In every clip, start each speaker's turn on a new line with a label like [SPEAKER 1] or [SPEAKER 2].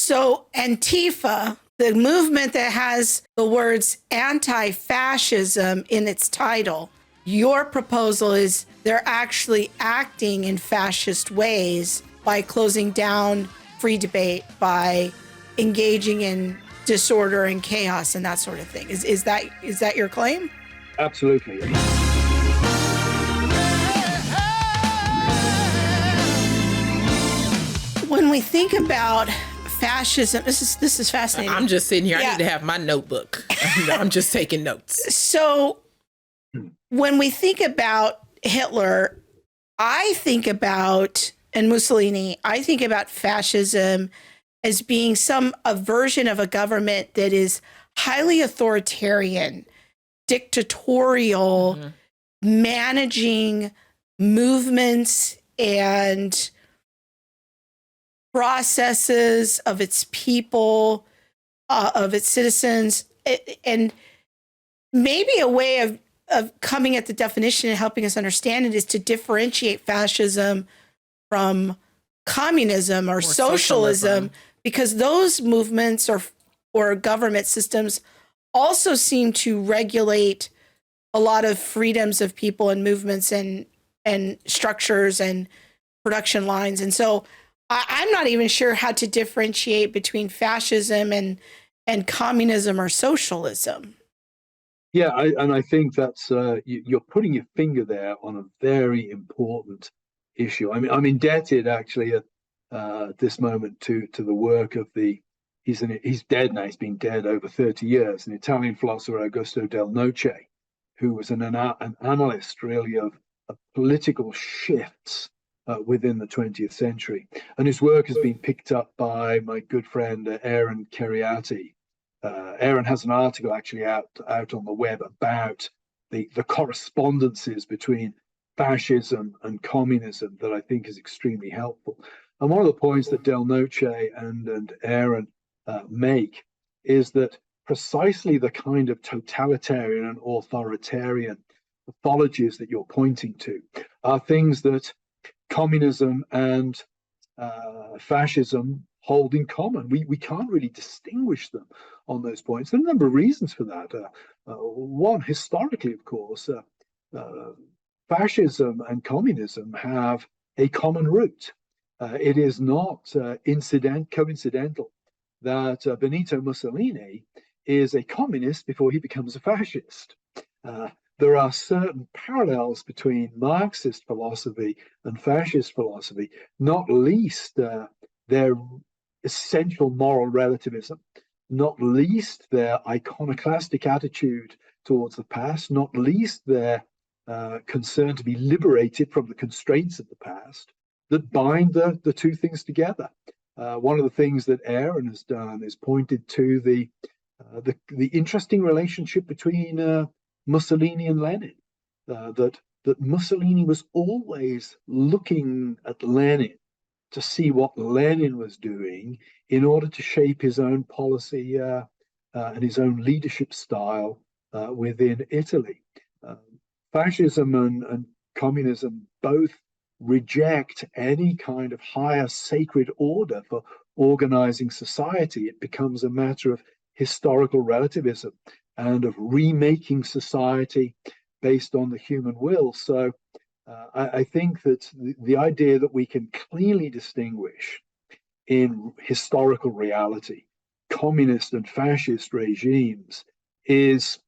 [SPEAKER 1] So Antifa, the movement that has the words anti-fascism in its title, your proposal is they're actually acting in fascist ways by closing down free debate, by engaging in disorder and chaos and that sort of thing. Is that your claim?
[SPEAKER 2] Absolutely.
[SPEAKER 1] When we think about fascism, this is fascinating.
[SPEAKER 3] I'm just sitting here. I need to have my notebook. I'm just taking notes.
[SPEAKER 1] So when we think about Hitler, I think about, and Mussolini, I think about fascism as being a version of a government that is highly authoritarian, dictatorial, managing movements and processes of its people, of its citizens, and maybe a way of coming at the definition and helping us understand it is to differentiate fascism from communism or socialism, because those movements or government systems also seem to regulate a lot of freedoms of people and movements and structures and production lines. And so I'm not even sure how to differentiate between fascism and communism or socialism.
[SPEAKER 2] Yeah, and I think that's you're putting your finger there on a very important issue. I mean, I'm indebted actually at this moment to the work of he's dead now. He's been dead over 30 years. An Italian philosopher, Augusto Del Noce, who was an analyst really of political shifts within the 20th century, and his work has been picked up by my good friend Aaron Kheriaty. Aaron has an article actually out on the web about the correspondences between fascism and communism that I think is extremely helpful. And one of the points that Del Noce and Aaron make is that precisely the kind of totalitarian and authoritarian pathologies that you're pointing to are things that communism and fascism hold in common. We can't really distinguish them on those points. There are a number of reasons for that. One, historically, of course, fascism and communism have a common root. It is not coincidental that Benito Mussolini is a communist before he becomes a fascist. There are certain parallels between Marxist philosophy and fascist philosophy, not least their essential moral relativism, not least their iconoclastic attitude towards the past, not least their concern to be liberated from the constraints of the past, that bind the two things together. One of the things that Aaron has done is pointed to the interesting relationship between Mussolini and Lenin, that Mussolini was always looking at Lenin to see what Lenin was doing in order to shape his own policy and his own leadership style within Italy. Fascism and communism both reject any kind of higher sacred order for organizing society. It becomes a matter of historical relativism and of remaking society based on the human will. So I think that the idea that we can clearly distinguish in historical reality communist and fascist regimes is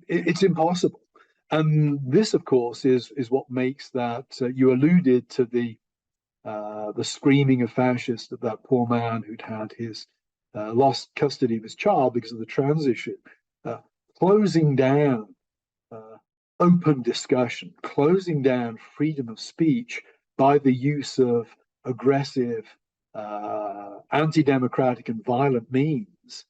[SPEAKER 2] it's impossible. And this, of course, is what makes that you alluded to the screaming of fascists of that poor man who'd had his lost custody of his child because of the transition, closing down open discussion, closing down freedom of speech by the use of aggressive, anti-democratic and violent means.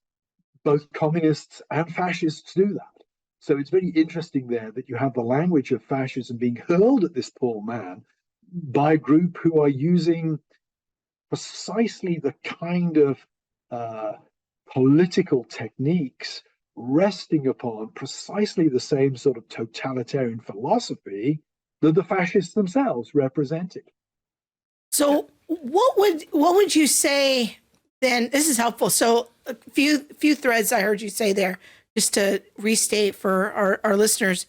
[SPEAKER 2] Both communists and fascists do that. So it's very interesting there that you have the language of fascism being hurled at this poor man by a group who are using precisely the kind of political techniques resting upon precisely the same sort of totalitarian philosophy that the fascists themselves represented.
[SPEAKER 1] So what would you say then this is helpful. So a few threads I heard you say there, just to restate for our listeners.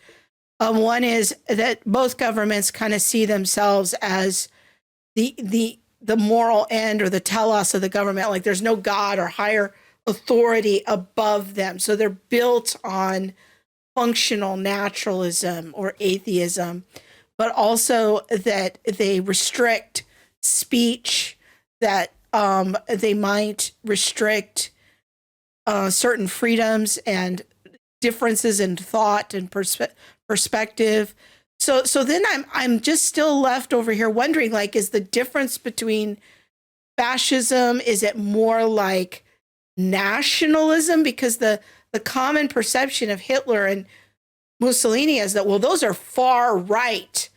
[SPEAKER 1] One is that both governments kind of see themselves as the moral end or the telos of the government. Like there's no God or higher authority above them. So they're built on functional naturalism or atheism, but also that they restrict speech, that they might restrict certain freedoms and differences in thought and perspective. So then I'm just still left over here wondering, like, is the difference between fascism, is it more like nationalism? Because the common perception of Hitler and Mussolini is that, well, those are far right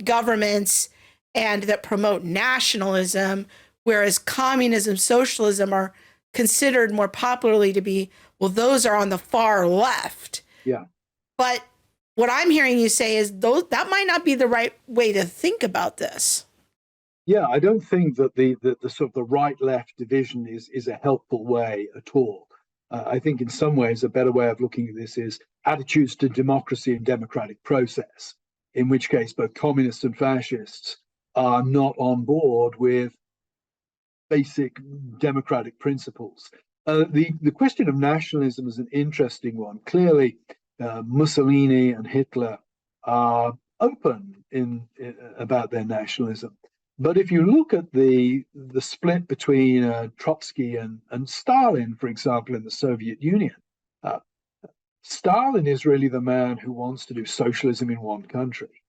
[SPEAKER 1] governments and that promote nationalism, whereas communism, socialism are considered more popularly to be, well, those are on the far left.
[SPEAKER 2] Yeah.
[SPEAKER 1] But what I'm hearing you say is that might not be the right way to think about this.
[SPEAKER 2] Yeah, I don't think that the sort of the right-left division is a helpful way at all. I think in some ways a better way of looking at this is attitudes to democracy and democratic process, in which case both communists and fascists are not on board with basic democratic principles. The question of nationalism is an interesting one. Clearly, Mussolini and Hitler are open about their nationalism. But if you look at the split between Trotsky and Stalin, for example, in the Soviet Union, Stalin is really the man who wants to do socialism in one country.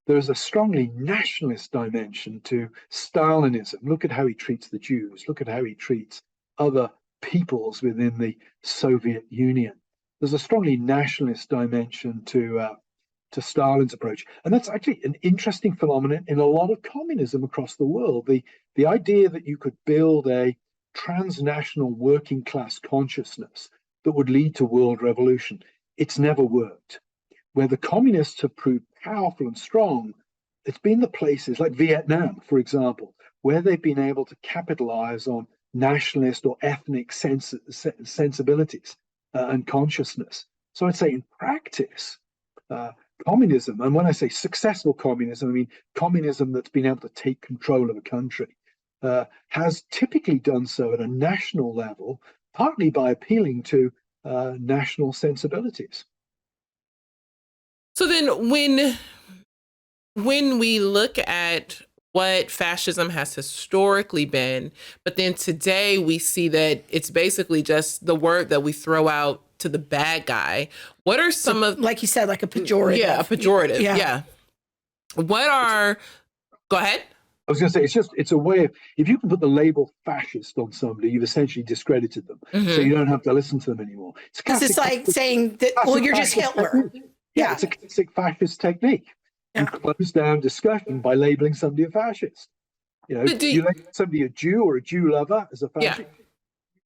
[SPEAKER 2] There is a strongly nationalist dimension to Stalinism. Look at how he treats the Jews. Look at how he treats other peoples within the Soviet Union. There's a strongly nationalist dimension to Stalin's approach. And that's actually an interesting phenomenon in a lot of communism across the world. The idea that you could build a transnational working class consciousness that would lead to world revolution, it's never worked. Where the communists have proved powerful and strong, it's been the places like Vietnam, for example, where they've been able to capitalize on nationalist or ethnic sensibilities and consciousness. So I'd say in practice, communism, and when I say successful communism, I mean communism that's been able to take control of a country, has typically done so at a national level, partly by appealing to national sensibilities.
[SPEAKER 3] So then when we look at what fascism has historically been, but then today we see that it's basically just the word that we throw out to the bad guy. What are some of,
[SPEAKER 1] like you said, like a pejorative?
[SPEAKER 3] Yeah, a pejorative. Yeah. What are, go ahead.
[SPEAKER 2] I was going to say, it's a way of, if you can put the label fascist on somebody, you've essentially discredited them. Mm-hmm. So you don't have to listen to them anymore.
[SPEAKER 1] It's like saying that, well, you're just Hitler.
[SPEAKER 2] Yeah, it's a classic fascist technique. Yeah. You close down discussion by labeling somebody a fascist. You know, you label somebody a Jew or a Jew lover as a fascist,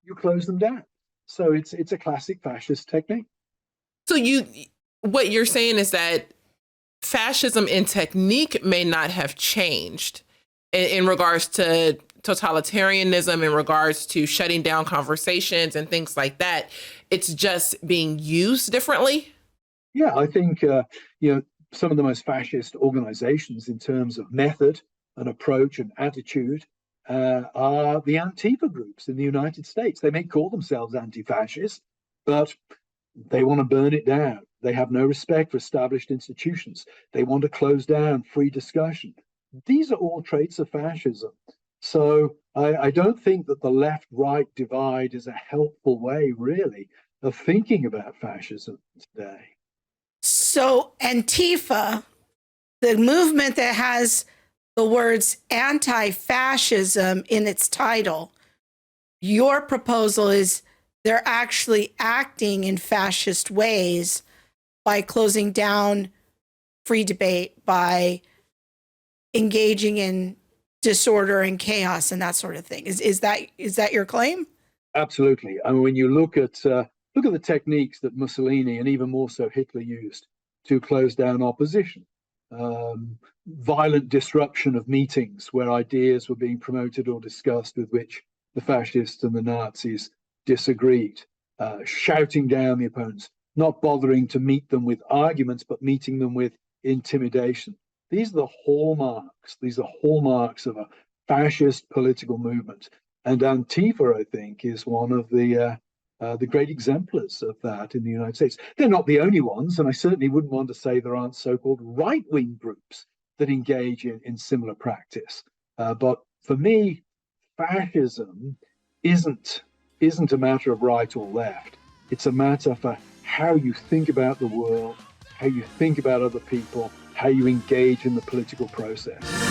[SPEAKER 2] you close them down. So it's a classic fascist technique.
[SPEAKER 3] So what you're saying is that fascism in technique may not have changed in regards to totalitarianism, in regards to shutting down conversations and things like that. It's just being used differently.
[SPEAKER 2] Yeah, I think some of the most fascist organizations in terms of method and approach and attitude are the Antifa groups in the United States. They may call themselves anti-fascist, but they want to burn it down. They have no respect for established institutions. They want to close down free discussion. These are all traits of fascism. So I don't think that the left-right divide is a helpful way, really, of thinking about fascism today.
[SPEAKER 1] So Antifa, the movement that has the words anti-fascism in its title, your proposal is they're actually acting in fascist ways by closing down free debate, by engaging in disorder and chaos and that sort of thing. Is that your claim?
[SPEAKER 2] Absolutely. I mean, when you look at the techniques that Mussolini and even more so Hitler used to close down opposition, violent disruption of meetings where ideas were being promoted or discussed with which the fascists and the Nazis disagreed, shouting down the opponents, not bothering to meet them with arguments, but meeting them with intimidation. These are the hallmarks. These are hallmarks of a fascist political movement. And Antifa, I think, is one of the great exemplars of that in the United States. They're not the only ones, and I certainly wouldn't want to say there aren't so-called right-wing groups that engage in similar practice. But for me, fascism isn't a matter of right or left. It's a matter for how you think about the world, how you think about other people, how you engage in the political process.